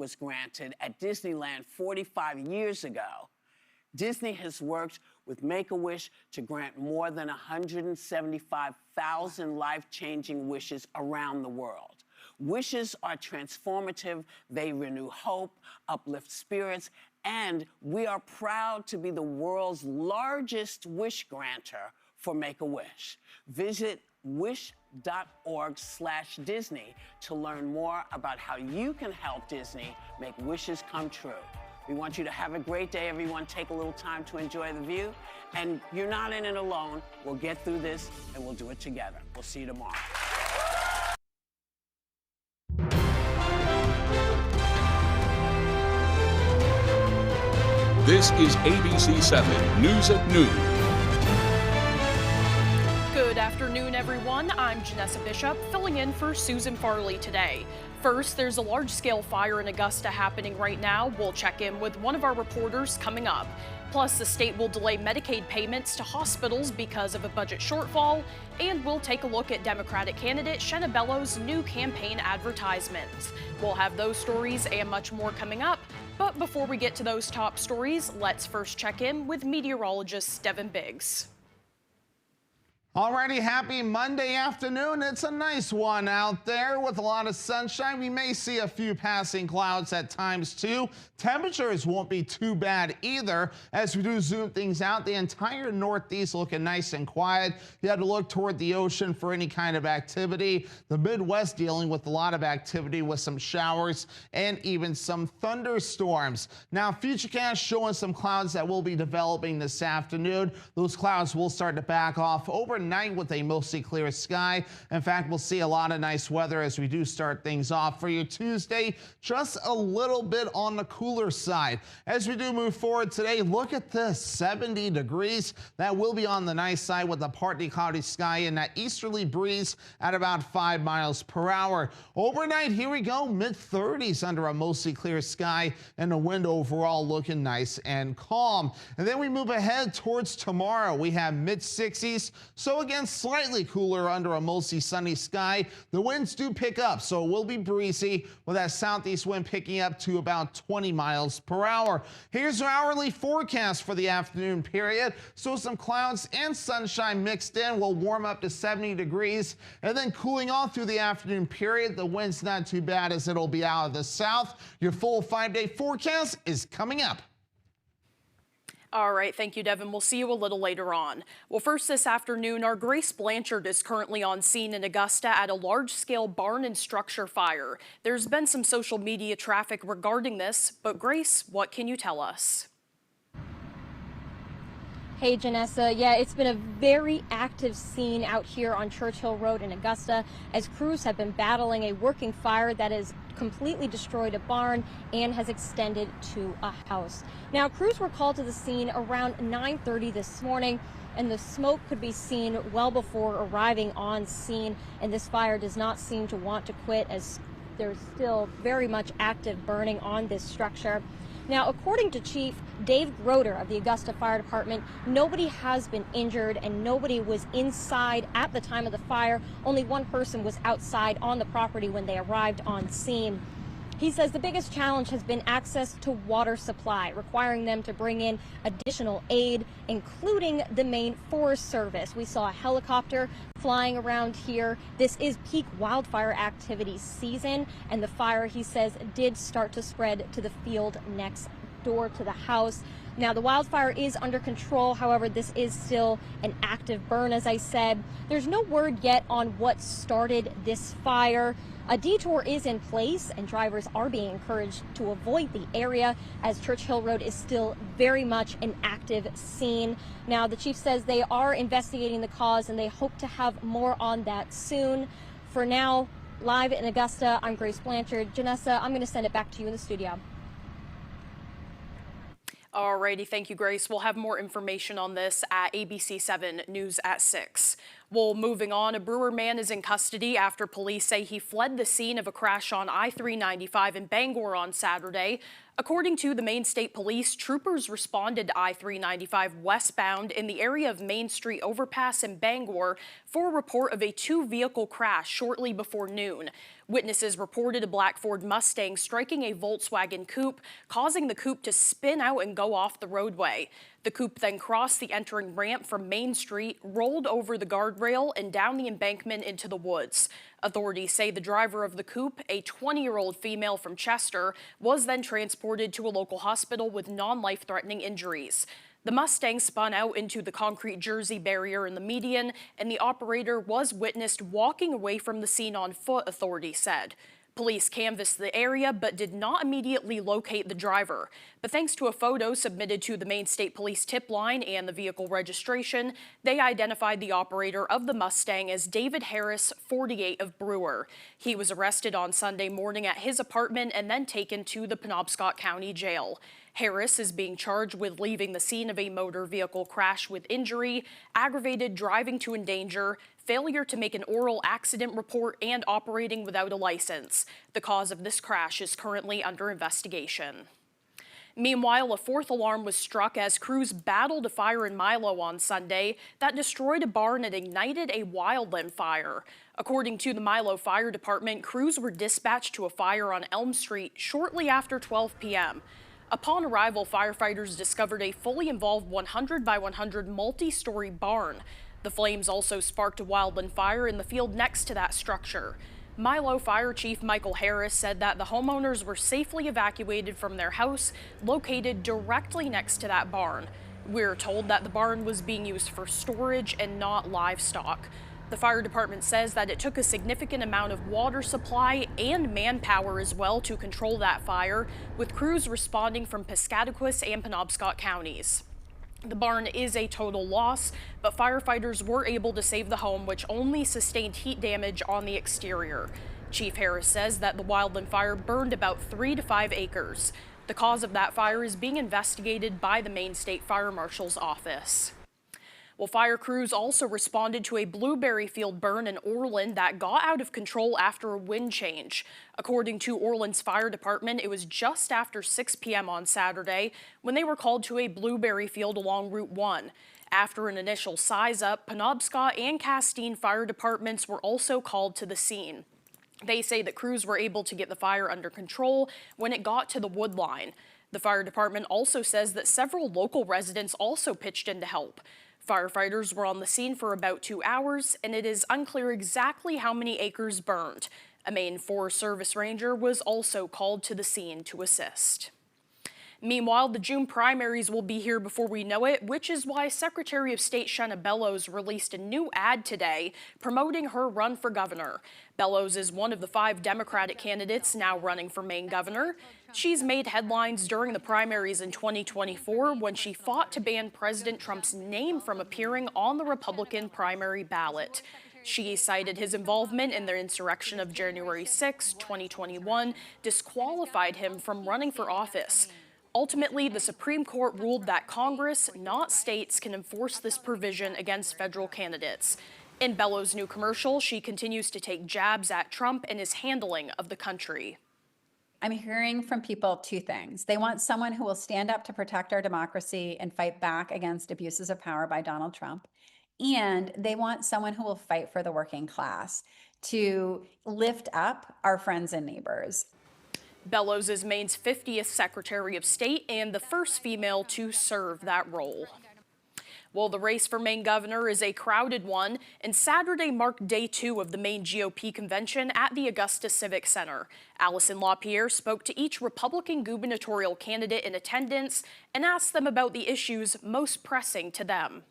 was granted at Disneyland 45 years ago, Disney has worked with Make-A-Wish to grant more than 175,000 life-changing wishes around the world. Wishes are transformative, they renew hope, uplift spirits, and we are proud to be the world's largest wish granter for Make-A-Wish. Visit wish.org/Disney to learn more about how you can help Disney make wishes come true. We want you to have a great day, everyone. Take a little time to enjoy the view. And you're not in it alone. We'll get through this, and we'll do it together. We'll see you tomorrow. This is ABC 7 News at Noon. Good afternoon, everyone. I'm Janessa Bishop, filling in for Susan Farley today. First, there's a large-scale fire in Augusta happening right now. We'll check in with one of our reporters coming up. Plus, the state will delay Medicaid payments to hospitals because of a budget shortfall. And we'll take a look at Democratic candidate Shenna Bellows' new campaign advertisements. We'll have those stories and much more coming up. But before we get to those top stories, let's first check in with meteorologist Devin Biggs. Alrighty, happy Monday afternoon. It's a nice one out there with a lot of sunshine. We may see a few passing clouds at times too. Temperatures won't be too bad either. As we do zoom things out, the entire Northeast looking nice and quiet. You had to look toward the ocean for any kind of activity. The Midwest dealing with a lot of activity with some showers and even some thunderstorms. Now, Futurecast showing some clouds that will be developing this afternoon. Those clouds will start to back off overnight with a mostly clear sky. In fact, we'll see a lot of nice weather as we do start things off for your Tuesday, just a little bit on the cooler side. As we do move forward today, look at this, 70 degrees. That will be on the nice side with a partly cloudy sky and that easterly breeze at about 5 miles per hour. Overnight, here we go, mid-30s under a mostly clear sky and the wind overall looking nice and calm. And then we move ahead towards tomorrow. We have mid-60s. So again, slightly cooler under a mostly sunny sky. The winds do pick up, so it will be breezy with that southeast wind picking up to about 20 miles per hour. Here's our hourly forecast for the afternoon period. So some clouds and sunshine mixed in will warm up to 70 degrees and then cooling off through the afternoon period. The wind's not too bad as it'll be out of the south. Your full 5-day forecast is coming up. All right, thank you, Devin. We'll see you a little later on. Well, first this afternoon, our Grace Blanchard is currently on scene in Augusta at a large-scale barn and structure fire. There's been some social media traffic regarding this, but Grace, what can you tell us? Hey, Janessa. Yeah, it's been a very active scene out here on Churchill Road in Augusta as crews have been battling a working fire that has completely destroyed a barn and has extended to a house. Now, crews were called to the scene around 9:30 this morning, and the smoke could be seen well before arriving on scene, and this fire does not seem to want to quit as there's still very much active burning on this structure. Now, according to Chief Dave Groder of the Augusta Fire Department, nobody has been injured and nobody was inside at the time of the fire. Only one person was outside on the property when they arrived on scene. He says the biggest challenge has been access to water supply, requiring them to bring in additional aid, including the Maine Forest Service. We saw a helicopter flying around here. This is peak wildfire activity season, and the fire, he says, did start to spread to the field next door to the house. Now, the wildfire is under control. However, this is still an active burn, as I said. There's no word yet on what started this fire. A detour is in place and drivers are being encouraged to avoid the area as Churchill Road is still very much an active scene. Now, the chief says they are investigating the cause and they hope to have more on that soon. For now, live in Augusta, I'm Grace Blanchard. Janessa, I'm going to send it back to you in the studio. Alrighty, thank you, Grace. We'll have more information on this at ABC 7 News at 6. Well, moving on, a Brewer man is in custody after police say he fled the scene of a crash on I-395 in Bangor on Saturday. According to the Maine State Police, troopers responded to I-395 westbound in the area of Main Street Overpass in Bangor for a report of a two-vehicle crash shortly before noon. Witnesses reported a black Ford Mustang striking a Volkswagen coupe, causing the coupe to spin out and go off the roadway. The coupe then crossed the entering ramp from Main Street, rolled over the guardrail, and down the embankment into the woods. Authorities say the driver of the coupe, a 20-year-old female from Chester, was then transported to a local hospital with non-life-threatening injuries. The Mustang spun out into the concrete Jersey barrier in the median, and the operator was witnessed walking away from the scene on foot, authorities said. Police canvassed the area but did not immediately locate the driver. But thanks to a photo submitted to the Maine State Police tip line and the vehicle registration, they identified the operator of the Mustang as David Harris, 48, of Brewer. He was arrested on Sunday morning at his apartment and then taken to the Penobscot County Jail. Harris is being charged with leaving the scene of a motor vehicle crash with injury, aggravated driving to endanger, failure to make an oral accident report, and operating without a license. The cause of this crash is currently under investigation. Meanwhile, a fourth alarm was struck as crews battled a fire in Milo on Sunday that destroyed a barn and ignited a wildland fire. According to the Milo Fire Department, crews were dispatched to a fire on Elm Street shortly after 12 p.m. Upon arrival, firefighters discovered a fully involved 100 by 100 multi-story barn. The flames also sparked a wildland fire in the field next to that structure. Milo Fire Chief Michael Harris said that the homeowners were safely evacuated from their house located directly next to that barn. We're told that the barn was being used for storage and not livestock. The fire department says that it took a significant amount of water supply and manpower as well to control that fire, with crews responding from Piscataquis and Penobscot counties. The barn is a total loss, but firefighters were able to save the home, which only sustained heat damage on the exterior. Chief Harris says that the wildland fire burned about 3 to 5 acres. The cause of that fire is being investigated by the Maine State Fire Marshal's office. Well, fire crews also responded to a blueberry field burn in Orland that got out of control after a wind change. According to Orland's fire department, it was just after 6 p.m. on Saturday when they were called to a blueberry field along Route 1. After an initial size-up, Penobscot and Castine fire departments were also called to the scene. They say that crews were able to get the fire under control when it got to the wood line. The fire department also says that several local residents also pitched in to help. Firefighters were on the scene for about 2 hours, and it is unclear exactly how many acres burned. A Maine Forest Service ranger was also called to the scene to assist. Meanwhile, the June primaries will be here before we know it, which is why Secretary of State Shenna Bellows released a new ad today promoting her run for governor. Bellows is one of the 5 Democratic candidates now running for Maine governor. She's made headlines during the primaries in 2024 when she fought to ban President Trump's name from appearing on the Republican primary ballot. She cited his involvement in the insurrection of January 6, 2021, disqualified him from running for office. Ultimately, the Supreme Court ruled that Congress, not states, can enforce this provision against federal candidates. In Bellows' new commercial, she continues to take jabs at Trump and his handling of the country. I'm hearing from people 2 things. They want someone who will stand up to protect our democracy and fight back against abuses of power by Donald Trump. And they want someone who will fight for the working class to lift up our friends and neighbors. Bellows is Maine's 50th Secretary of State and the first female to serve that role. Well, the race for Maine governor is a crowded one, and Saturday marked day 2 of the Maine GOP convention at the Augusta Civic Center. Allison LaPierre spoke to each Republican gubernatorial candidate in attendance and asked them about the issues most pressing to them.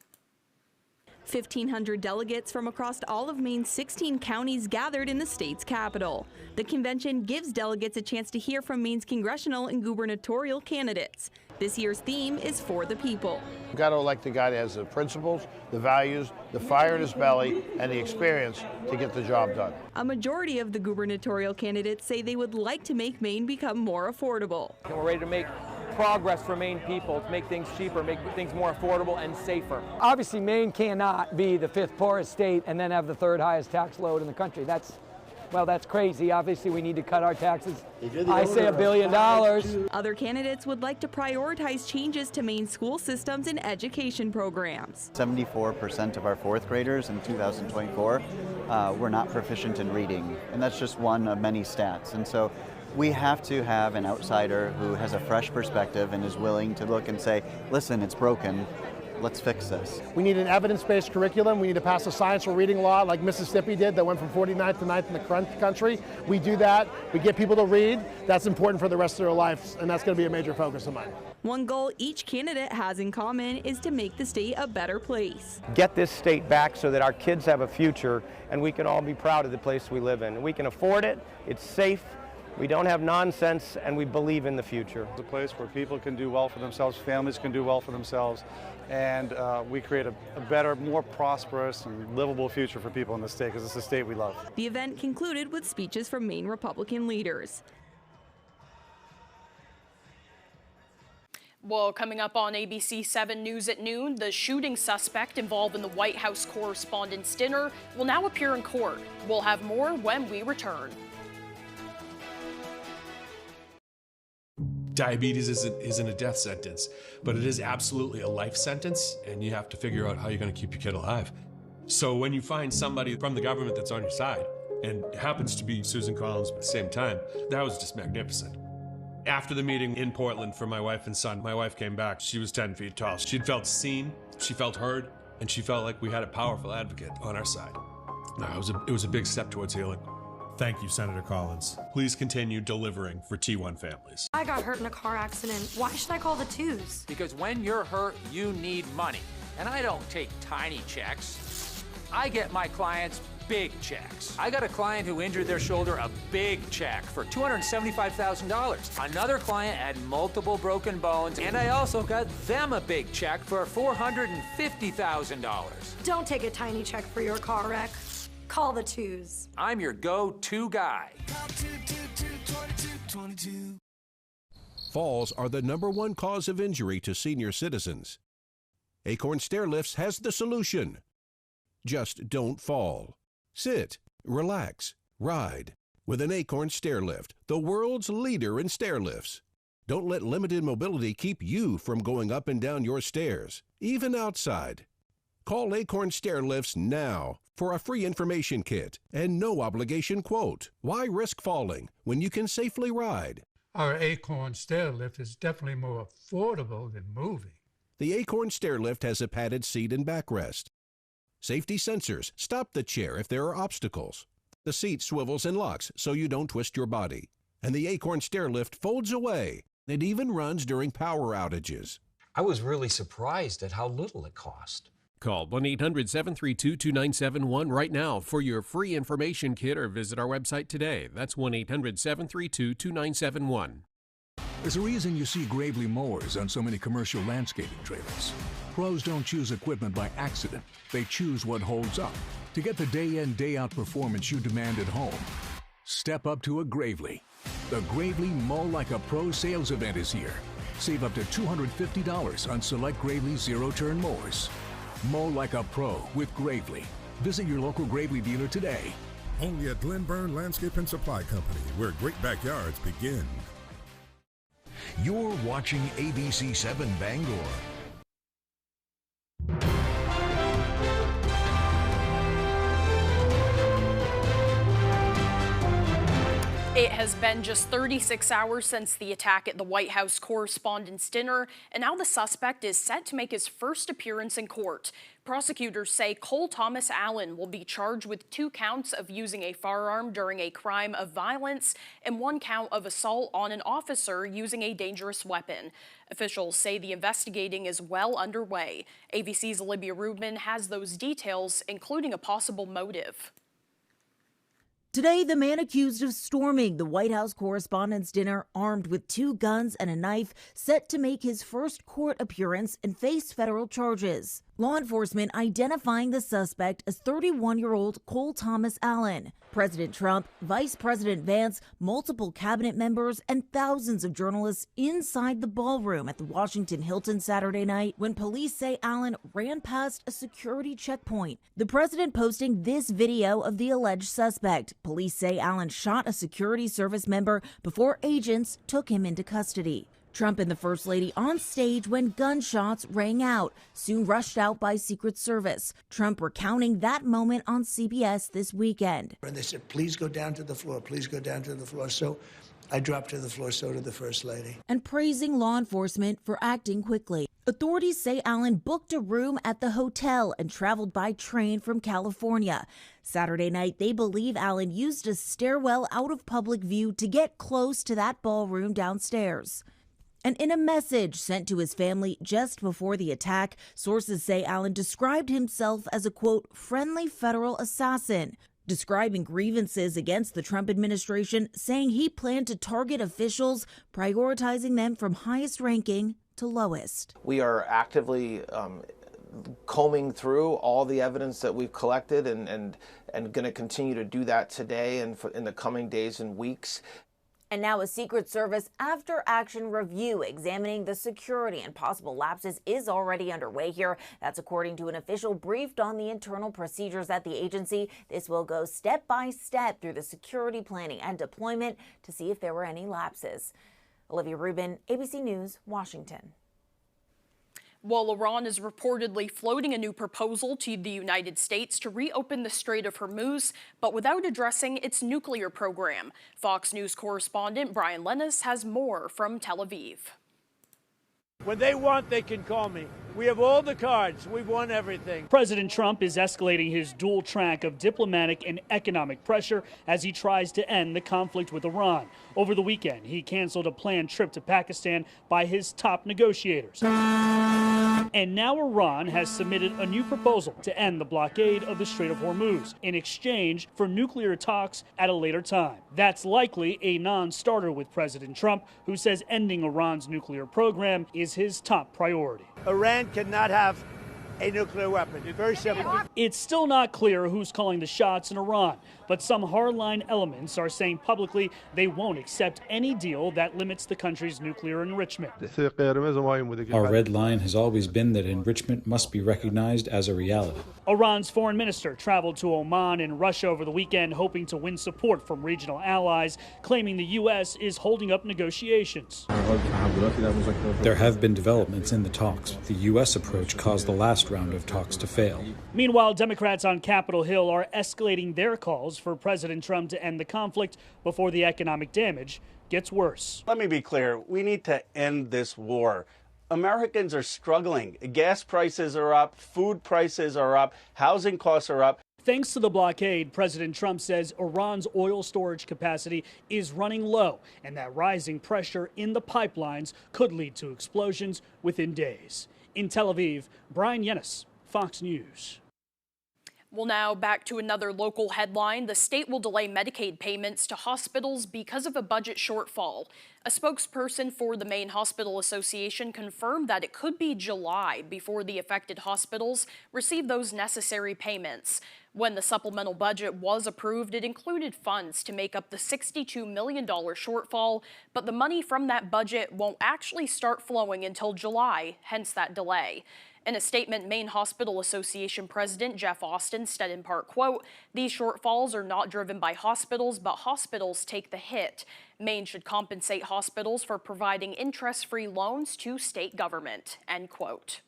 1,500 delegates from across all of Maine's 16 counties gathered in the state's capital. The convention gives delegates a chance to hear from Maine's congressional and gubernatorial candidates. This year's theme is For the People. We've got to elect a guy that has the principles, the values, the fire in his belly, and the experience to get the job done. A majority of the gubernatorial candidates say they would like to make Maine become more affordable. We're ready to make progress for Maine people to make things cheaper, make things more affordable and safer. Obviously, Maine cannot be the 5th poorest state and then have the 3rd highest tax load in the country. That's crazy. Obviously, we need to cut our taxes. I say $1 billion. Other candidates would like to prioritize changes to Maine school systems and education programs. 74% of our 4th graders in 2024 were not proficient in reading, and that's just one of many stats. And so we have to have an outsider who has a fresh perspective and is willing to look and say, listen, it's broken. Let's fix this. We need an evidence-based curriculum. We need to pass a science for reading law like Mississippi did that went from 49th to 9th in the country. We do that. We get people to read. That's important for the rest of their lives, and that's going to be a major focus of mine. One goal each candidate has in common is to make the state a better place. Get this state back so that our kids have a future and we can all be proud of the place we live in. We can afford it, it's safe, we don't have nonsense, and we believe in the future. It's a place where people can do well for themselves, families can do well for themselves, and we create a better, more prosperous and livable future for people in the state because it's a state we love. The event concluded with speeches from Maine Republican leaders. Well, coming up on ABC 7 News at noon, the shooting suspect involved in the White House Correspondents' Dinner will now appear in court. We'll have more when we return. Diabetes isn't a death sentence, but it is absolutely a life sentence, and you have to figure out how you're going to keep your kid alive. So when you find somebody from the government that's on your side, and it happens to be Susan Collins at the same time, that was just magnificent. After the meeting in Portland for my wife and son, my wife came back. She was 10 feet tall. She'd felt seen, she felt heard, and she felt like we had a powerful advocate on our side. It was a big step towards healing. Thank you, Senator Collins. Please continue delivering for T1 families. I got hurt in a car accident. Why should I call the twos? Because when you're hurt, you need money. And I don't take tiny checks. I get my clients big checks. I got a client who injured their shoulder, a big check for $275,000. Another client had multiple broken bones, and I also got them a big check for $450,000. Don't take a tiny check for your car wreck. Call the twos. I'm your go-to guy. Falls are the #1 cause of injury to senior citizens. Acorn Stairlifts has the solution. Just don't fall. Sit, relax, ride with an Acorn Stairlift, the world's leader in stairlifts. Don't let limited mobility keep you from going up and down your stairs, even outside. Call Acorn Stairlifts now for a free information kit and no obligation quote. Why risk falling when you can safely ride? Our Acorn Stairlift is definitely more affordable than moving. The Acorn Stairlift has a padded seat and backrest. Safety sensors stop the chair if there are obstacles. The seat swivels and locks so you don't twist your body. And the Acorn Stairlift folds away. It even runs during power outages. I was really surprised at how little it cost. Call 1-800-732-2971 right now for your free information kit or visit our website today. That's 1-800-732-2971. There's a reason you see Gravely mowers on so many commercial landscaping trailers. Pros don't choose equipment by accident. They choose what holds up. To get the day-in, day-out performance you demand at home, step up to a Gravely. The Gravely Mow Like a Pro sales event is here. Save up to $250 on select Gravely zero-turn mowers. Mow like a pro with Gravely. Visit your local Gravely dealer today. Only at Glenburn Landscape and Supply Company, where great backyards begin. You're watching ABC 7 Bangor. It has been just 36 hours since the attack at the White House Correspondents' Dinner, and now the suspect is set to make his first appearance in court. Prosecutors say Cole Thomas Allen will be charged with 2 counts of using a firearm during a crime of violence and 1 count of assault on an officer using a dangerous weapon. Officials say the investigating is well underway. ABC's Olivia Rubin has those details, including a possible motive. Today, the man accused of storming the White House Correspondents' Dinner, armed with 2 guns and a knife, set to make his first court appearance and face federal charges. Law enforcement identifying the suspect as 31-year-old Cole Thomas Allen. President Trump, Vice President Vance, multiple cabinet members, and thousands of journalists inside the ballroom at the Washington Hilton Saturday night when police say Allen ran past a security checkpoint. The president posting this video of the alleged suspect. Police say Allen shot a security service member before agents took him into custody. Trump and the First Lady on stage when gunshots rang out, soon rushed out by Secret Service. Trump recounting that moment on CBS this weekend. And they said, please go down to the floor, please go down to the floor. So I dropped to the floor, so did the First Lady. And praising law enforcement for acting quickly. Authorities say Allen booked a room at the hotel and traveled by train from California. Saturday night, they believe Allen used a stairwell out of public view to get close to that ballroom downstairs. And in a message sent to his family just before the attack, sources say Allen described himself as a, quote, friendly federal assassin, describing grievances against the Trump administration, saying he planned to target officials, prioritizing them from highest ranking to lowest. We are actively combing through all the evidence that we've collected and going to continue to do that today and in the coming days and weeks. And now a Secret Service after-action review examining the security and possible lapses is already underway here. That's according to an official briefed on the internal procedures at the agency. This will go step by step through the security planning and deployment to see if there were any lapses. Olivia Rubin, ABC News, Washington. While Iran is reportedly floating a new proposal to the United States to reopen the Strait of Hormuz, but without addressing its nuclear program. Fox News correspondent Brian Lennis has more from Tel Aviv. When they want, they can call me. We have all the cards. We've won everything. President Trump is escalating his dual track of diplomatic and economic pressure as he tries to end the conflict with Iran. Over the weekend, he canceled a planned trip to Pakistan by his top negotiators. And now Iran has submitted a new proposal to end the blockade of the Strait of Hormuz in exchange for nuclear talks at a later time. That's likely a non-starter with President Trump, who says ending Iran's nuclear program is his top priority. Iran cannot have a nuclear weapon. It's very simple. It's still not clear who's calling the shots in Iran, but some hardline elements are saying publicly they won't accept any deal that limits the country's nuclear enrichment. Our red line has always been that enrichment must be recognized as a reality. Iran's foreign minister traveled to Oman and Russia over the weekend, hoping to win support from regional allies, claiming the U.S. is holding up negotiations. There have been developments in the talks. The U.S. approach caused the last round of talks to fail. Meanwhile, Democrats on Capitol Hill are escalating their calls for President Trump to end the conflict before the economic damage gets worse. Let me be clear. We need to end this war. Americans are struggling. Gas prices are up, food prices are up, housing costs are up. Thanks to the blockade, President Trump says Iran's oil storage capacity is running low and that rising pressure in the pipelines could lead to explosions within days. In Tel Aviv, Brian Yennis, Fox News. Well, now back to another local headline. The state will delay Medicaid payments to hospitals because of a budget shortfall. A spokesperson for the Maine Hospital Association confirmed that it could be July before the affected hospitals receive those necessary payments. When the supplemental budget was approved, it included funds to make up the $62 million shortfall, but the money from that budget won't actually start flowing until July, hence that delay. In a statement, Maine Hospital Association President Jeff Austin said in part, quote, "These shortfalls are not driven by hospitals, but hospitals take the hit. Maine should compensate hospitals for providing interest-free loans to state government," end quote.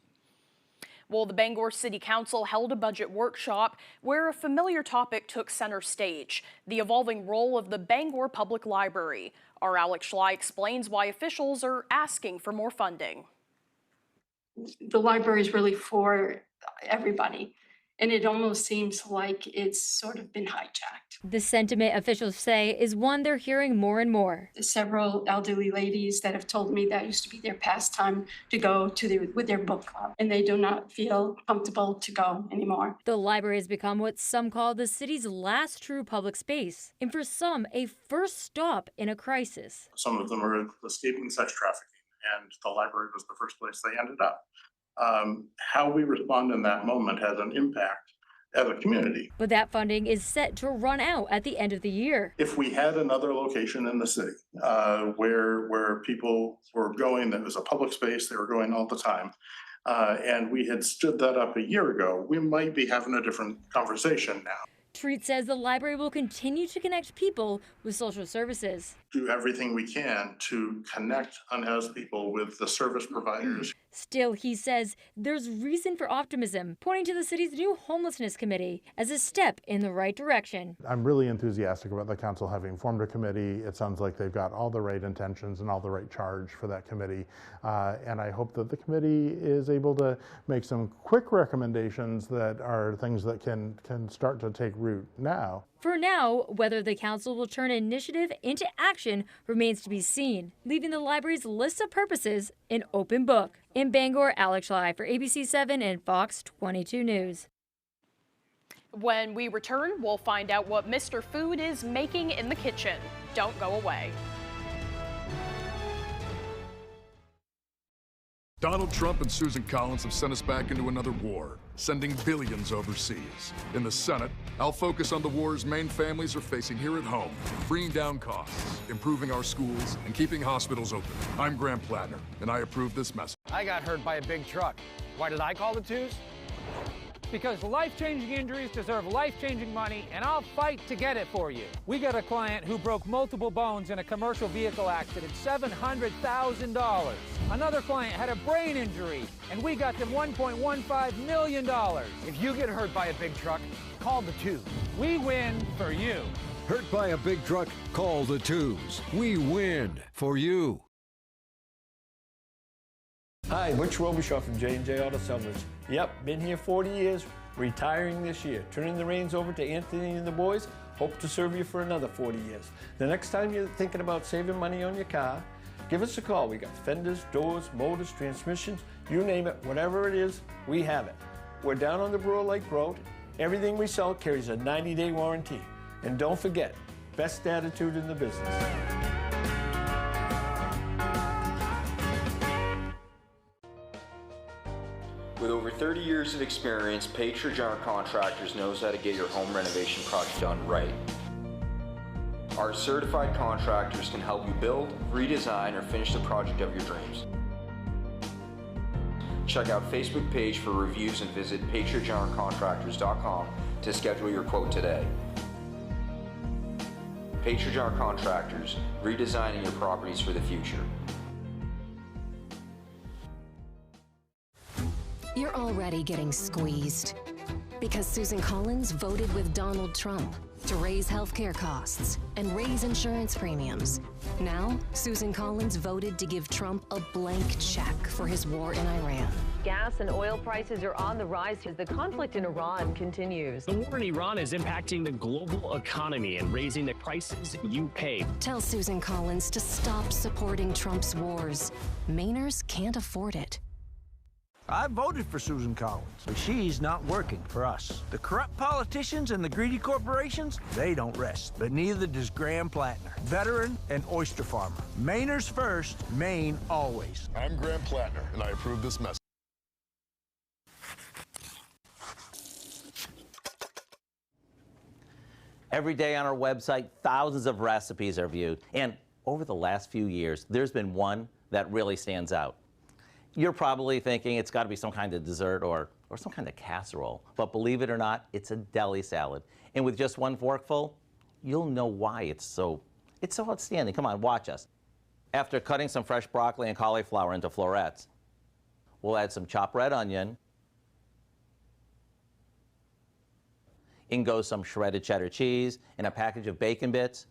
Well, the Bangor City Council held a budget workshop where a familiar topic took center stage, the evolving role of the Bangor Public Library. Our Alex Schley explains why officials are asking for more funding. The library is really for everybody, and it almost seems like it's sort of been hijacked. The sentiment officials say is one they're hearing more and more. There's several elderly ladies that have told me that used to be their pastime to go to with their book club, and they do not feel comfortable to go anymore. The library has become what some call the city's last true public space, and for some, a first stop in a crisis. Some of them are escaping sex trafficking, and the library was the first place they ended up. how we respond in that moment has an impact as a community. But that funding is set to run out at the end of the year. If we had another location in the city where people were going, that was a public space, they were going all the time, and we had stood that up a year ago, we might be having a different conversation now. Treat says the library will continue to connect people with social services. Do everything we can to connect unhoused people with the service providers. Still, he says there's reason for optimism, pointing to the city's new homelessness committee as a step in the right direction. I'm really enthusiastic about the council having formed a committee. It sounds like they've got all the right intentions and all the right charge for that committee. And I hope that the committee is able to make some quick recommendations that are things that can start to take root now. For now, whether the council will turn initiative into action remains to be seen, leaving the library's list of purposes an open book. In Bangor, Alex Schley for ABC 7 and Fox 22 News. When we return, we'll find out what Mr. Food is making in the kitchen. Don't go away. Donald Trump and Susan Collins have sent us back into another war, sending billions overseas. In the Senate, I'll focus on the wars Maine families are facing here at home, bringing down costs, improving our schools, and keeping hospitals open. I'm Graham Plattner, and I approve this message. I got hurt by a big truck. Why did I call the twos? Because life-changing injuries deserve life-changing money, and I'll fight to get it for you. We got a client who broke multiple bones in a commercial vehicle accident, $700,000. Another client had a brain injury, and we got them $1.15 million. If you get hurt by a big truck, call the twos. We win for you. Hurt by a big truck, call the twos. We win for you. Hi, Butch Robichaud from J&J Auto Sellers. Yep, been here 40 years, retiring this year. Turning the reins over to Anthony and the boys. Hope to serve you for another 40 years. The next time you're thinking about saving money on your car, give us a call. We got fenders, doors, motors, transmissions, you name it, whatever it is, we have it. We're down on the Brewer Lake Road. Everything we sell carries a 90-day warranty. And don't forget, best attitude in the business. With over 30 years of experience, Patriot Contractors knows how to get your home renovation project done right. Our certified contractors can help you build, redesign, or finish the project of your dreams. Check out Facebook page for reviews and visit patriotcontractors.com to schedule your quote today. Patriot Contractors, redesigning your properties for the future. You're already getting squeezed because Susan Collins voted with Donald Trump to raise healthcare costs and raise insurance premiums. Now, Susan Collins voted to give Trump a blank check for his war in Iran. Gas and oil prices are on the rise as the conflict in Iran continues. The war in Iran is impacting the global economy and raising the prices you pay. Tell Susan Collins to stop supporting Trump's wars. Mainers can't afford it. I voted for Susan Collins, but she's not working for us. The corrupt politicians and the greedy corporations, they don't rest. But neither does Graham Plattner, veteran and oyster farmer. Mainers first, Maine always. I'm Graham Plattner, and I approve this message. Every day on our website, thousands of recipes are viewed. And over the last few years, there's been one that really stands out. You're probably thinking it's got to be some kind of dessert or some kind of casserole. But believe it or not, it's a deli salad. And with just one forkful, you'll know why it's so outstanding. Come on, watch us. After cutting some fresh broccoli and cauliflower into florets, we'll add some chopped red onion. In goes some shredded cheddar cheese and a package of bacon bits.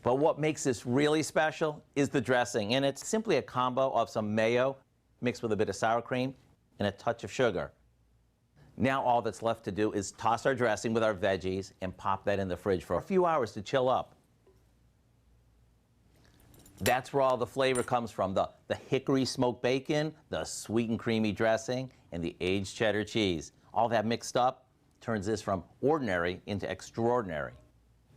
But what makes this really special is the dressing, and it's simply a combo of some mayo mixed with a bit of sour cream and a touch of sugar. Now all that's left to do is toss our dressing with our veggies and pop that in the fridge for a few hours to chill up. That's where all the flavor comes from, the hickory smoked bacon, the sweet and creamy dressing, and the aged cheddar cheese. All that mixed up turns this from ordinary into extraordinary.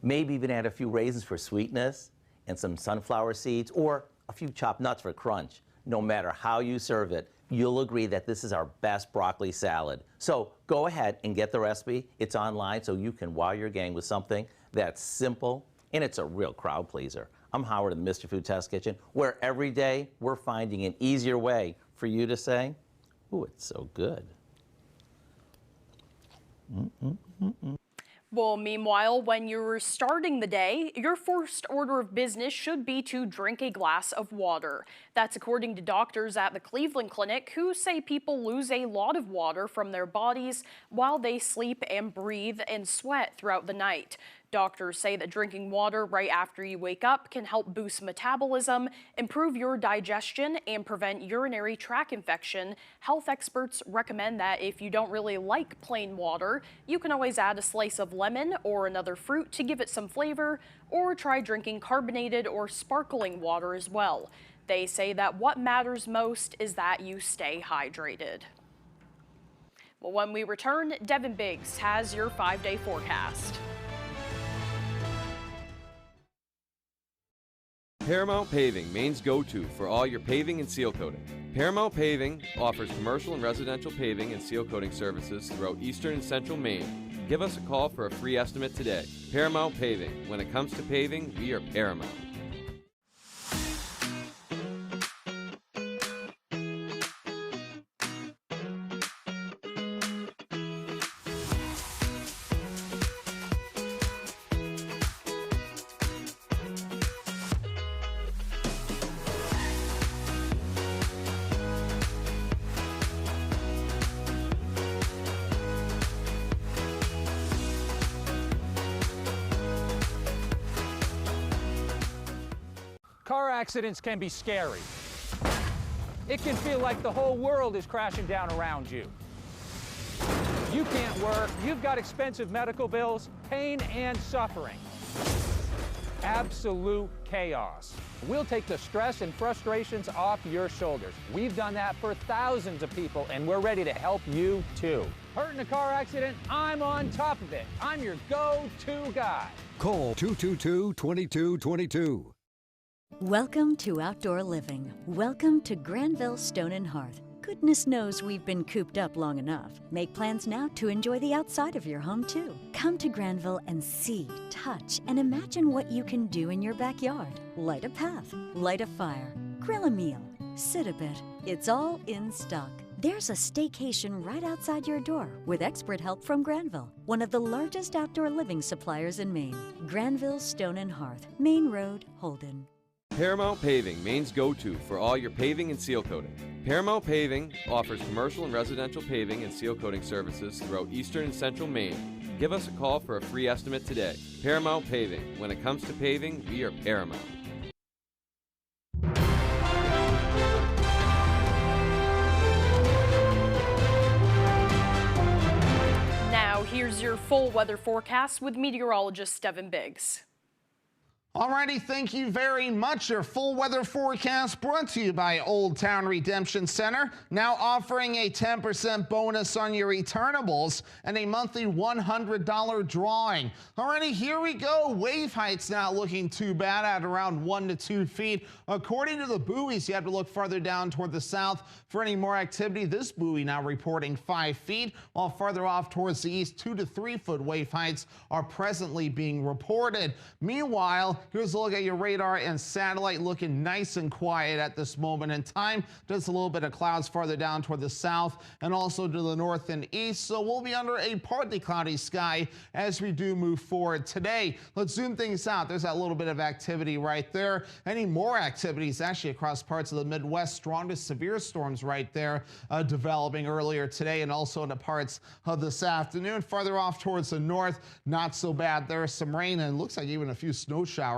Maybe even add a few raisins for sweetness and some sunflower seeds or a few chopped nuts for crunch. no matter how you serve it, you'll agree that this is our best broccoli salad. So go ahead and get the recipe. It's online, so you can wow your gang with something that's simple, and it's a real crowd pleaser. I'm Howard in the Mr. Food Test Kitchen, where every day we're finding an easier way for you to say, ooh, it's so good. Well, meanwhile, when you're starting the day, your first order of business should be to drink a glass of water. That's according to doctors at the Cleveland Clinic, who say people lose a lot of water from their bodies while they sleep and breathe and sweat throughout the night. Doctors say that drinking water right after you wake up can help boost metabolism, improve your digestion, and prevent urinary tract infection. Health experts recommend that if you don't really like plain water, you can always add a slice of lemon or another fruit to give it some flavor, or try drinking carbonated or sparkling water as well. They say that what matters most is that you stay hydrated. Well, when we return, Devin Biggs has your 5-day forecast. Paramount Paving, Maine's go-to for all your paving and seal coating. Paramount Paving offers commercial and residential paving and seal coating services throughout eastern and central Maine. Give us a call for a free estimate today. Paramount Paving. When it comes to paving, we are Paramount. Car accidents can be scary. It can feel like the whole world is crashing down around you. You can't work, you've got expensive medical bills, pain and suffering. Absolute chaos. We'll take the stress and frustrations off your shoulders. We've done that for thousands of people, and we're ready to help you too. Hurt in a car accident? I'm on top of it. I'm your go-to guy. Call 222-2222. Welcome to outdoor living. Welcome to Granville Stone and Hearth. Goodness knows we've been cooped up long enough. Make plans now to enjoy the outside of your home, too. Come to Granville and see, touch, and imagine what you can do in your backyard. Light a path, light a fire, grill a meal, sit a bit. It's all in stock. There's a staycation right outside your door with expert help from Granville, one of the largest outdoor living suppliers in Maine. Granville Stone and Hearth, Main Road, Holden. Paramount Paving, Maine's go-to for all your paving and seal coating. Paramount Paving offers commercial and residential paving and seal coating services throughout eastern and central Maine. Give us a call for a free estimate today. Paramount Paving. When it comes to paving, we are Paramount. Now, here's your full weather forecast with meteorologist Devin Biggs. Alrighty, thank you very much. Your full weather forecast brought to you by Old Town Redemption Center, now offering a 10% bonus on your returnables and a monthly $100 drawing. Alrighty, here we go. Wave height's not looking too bad at around 1 to 2 feet. According to the buoys, you have to look farther down toward the south for any more activity. This buoy now reporting 5 feet, while farther off towards the east, 2 to 3 foot wave heights are presently being reported. Meanwhile, here's a look at your radar and satellite, looking nice and quiet at this moment in time. Just a little bit of clouds farther down toward the south and also to the north and east. So we'll be under a partly cloudy sky as we do move forward today. Let's zoom things out. There's that little bit of activity right there. Any more activities actually across parts of the Midwest. Strong to severe storms right there developing earlier today and also into parts of this afternoon. Farther off towards the north, not so bad. There's some rain and looks like even a few snow showers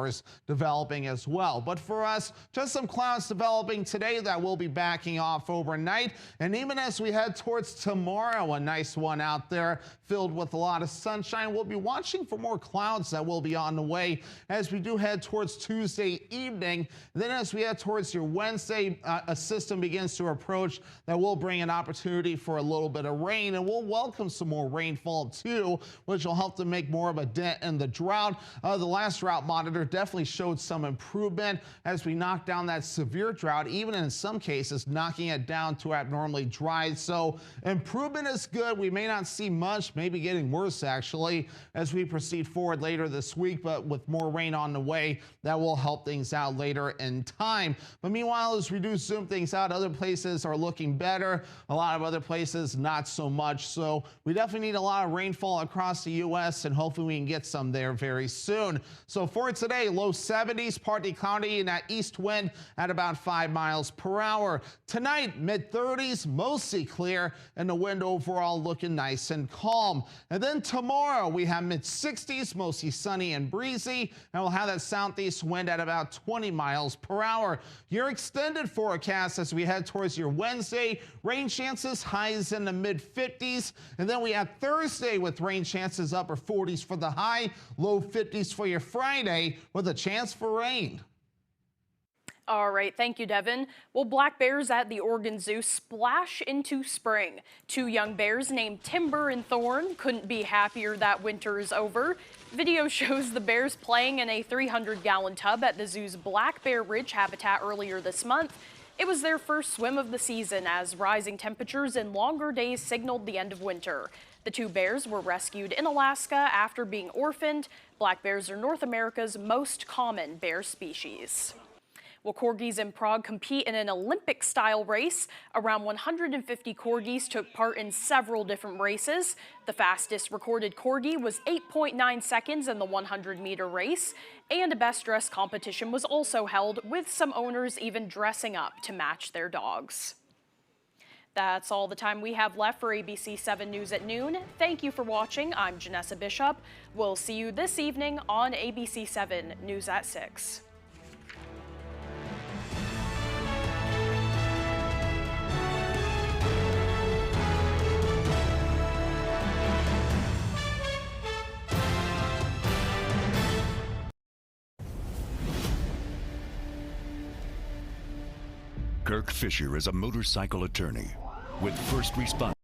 developing as well. But for us, just some clouds developing today that will be backing off overnight. And even as we head towards tomorrow, a nice one out there filled with a lot of sunshine. We'll be watching for more clouds that will be on the way as we do head towards Tuesday evening. Then as we head towards your Wednesday, a system begins to approach that will bring an opportunity for a little bit of rain, and we'll welcome some more rainfall too, which will help to make more of a dent in the drought. The last drought monitor weather definitely showed some improvement as we knocked down that severe drought, even in some cases knocking it down to abnormally dry. So improvement is good. We may not see much, maybe getting worse actually as we proceed forward later this week, but with more rain on the way, that will help things out later in time. But meanwhile, as we do zoom things out, other places are looking better. A lot of other places not so much. So we definitely need a lot of rainfall across the U.S. and hopefully we can get some there very soon. So for today, low 70s, partly cloudy, and that east wind at about 5 miles per hour. Tonight, mid 30s, mostly clear, and the wind overall looking nice and calm. And then tomorrow we have mid 60s, mostly sunny and breezy, and we'll have that southeast wind at about 20 miles per hour. Your extended forecast as we head towards your Wednesday, rain chances highs in the mid 50s, and then we have Thursday with rain chances upper 40s for the high, low 50s for your Friday with a chance for rain. All right, thank you, Devin. Well, black bears at the Oregon Zoo splash into spring. Two young bears named Timber and Thorn couldn't be happier that winter is over. Video shows the bears playing in a 300-gallon tub at the zoo's Black Bear Ridge habitat earlier this month. It was their first swim of the season as rising temperatures and longer days signaled the end of winter. The two bears were rescued in Alaska after being orphaned. Black bears are North America's most common bear species. Well, corgis in Prague compete in an Olympic-style race. Around 150 corgis took part in several different races. The fastest recorded corgi was 8.9 seconds in the 100-meter race, and a best-dressed competition was also held, with some owners even dressing up to match their dogs. That's all the time we have left for ABC 7 News at noon. Thank you for watching. I'm Janessa Bishop. We'll see you this evening on ABC 7 News at 6. Kirk Fisher is a motorcycle attorney with first response.